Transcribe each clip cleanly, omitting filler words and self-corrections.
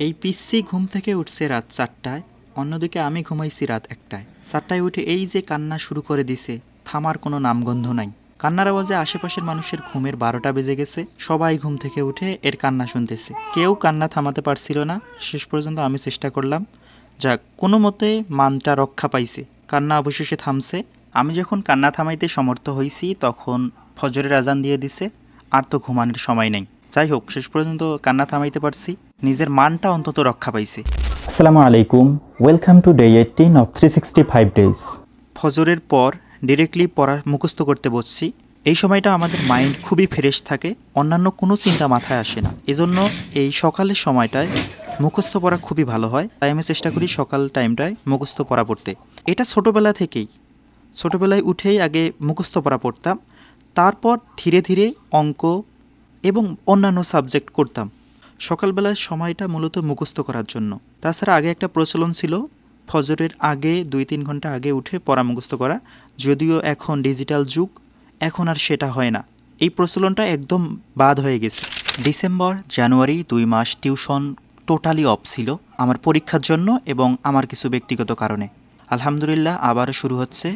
এই পিচ্ছি ঘুম থেকে উঠছে রাত ৪টায়, অন্যদিকে আমি ঘুমাইছি রাত ১টায়। ৪টায় উঠে এই যে কান্না শুরু করে দিছে, থামার কোনো নামগন্ধ নাই। কান্নার আওয়াজে আশেপাশের মানুষের ঘুমের ১২টা বেজে গেছে। সবাই ঘুম থেকে উঠে এর কান্না শুনতেছে। কেউ কান্না থামাতে পারছিল না। শেষ পর্যন্ত আমি চেষ্টা করলাম, যাক কোনো মতে মানটা রক্ষা পাইছে। কান্না অবশেষে থামছে। আমি যখন কান্না থামাইতে সমর্থ হইছি তখন ফজরের আজান দিয়ে দিছে। আর তো ঘুমানোর সময় নেই। যাই হোক, শেষ পর্যন্ত কান্না থামাইতে পারছি, নিজের মানটা অন্তত রক্ষা পাইছে। আসসালামু আলাইকুম, welcome to day 18 of 365 days. ফজরের পর ডিরেক্টলি পড়া মুখস্থ করতে বসছি। এই সময়টা আমাদের মাইন্ড খুবই ফ্রেশ থাকে, অন্যান্য কোনো চিন্তা মাথায় আসে না। এজন্য এই সকালের সময়টায় মুখস্থ পড়া খুবই ভালো হয়। তাই আমি চেষ্টা করি সকাল টাইমটায় মুখস্থ পড়া পড়তে। এটা ছোটোবেলা থেকেই, ছোটোবেলায় উঠেই আগে মুখস্থ পড়া পড়তাম, তারপর ধীরে ধীরে অঙ্ক এবং অন্যান্য সাবজেক্ট করতাম। সকালবেলার সময়টা মূলত মুখস্থ করার জন্য। তাছাড়া আগে একটা প্রচলন ছিল ফজরের আগে ২-৩ ঘন্টা আগে উঠে পড়া মুখস্থ করা, যদিও এখন ডিজিটাল যুগ, এখন আর সেটা হয় না। এই প্রচলনটা একদম বাদ হয়ে গেছে। ডিসেম্বর, জানুয়ারি ২ মাস টিউশন টোটালি অফ ছিল আমার পরীক্ষার জন্য এবং আমার কিছু ব্যক্তিগত কারণে। আলহামদুলিল্লাহ আবারও শুরু হচ্ছে।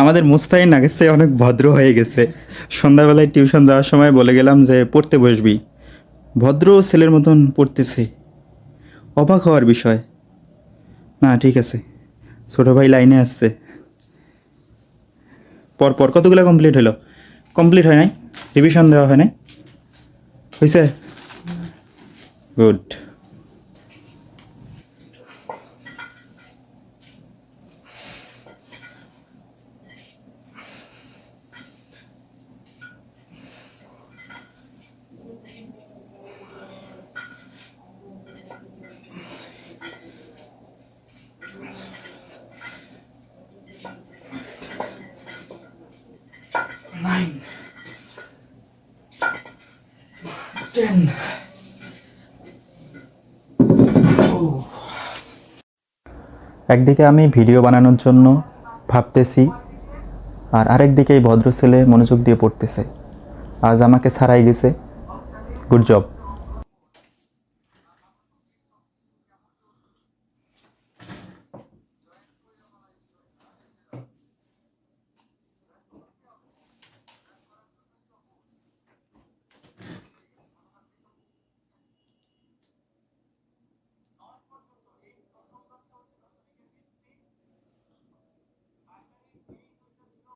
আমাদের মুস্তাহিন আগের চেয়ে অনেক ভদ্র হয়ে গেছে। সন্ধ্যাবেলায় টিউশন যাওয়ার সময় বলে গেলাম যে পড়তে বসবি, ভদ্র ছেলের মতন পড়তেছে। অবাক হওয়ার বিষয়। না ঠিক আছে, ছোটো ভাই লাইনে আসছে। পরপর কতগুলো কমপ্লিট হলো? কমপ্লিট হয় নাই, রিভিশন দেওয়া হয় নাই, হয়েছে? গুড। একদিকে আমি ভিডিও বানানোর জন্য ভাবতেছি, আর আরেকদিকে এই ভদ্র ছেলে মনোযোগ দিয়ে পড়তেছে। আজ আমাকে ছাড়াই গেছে। Good job.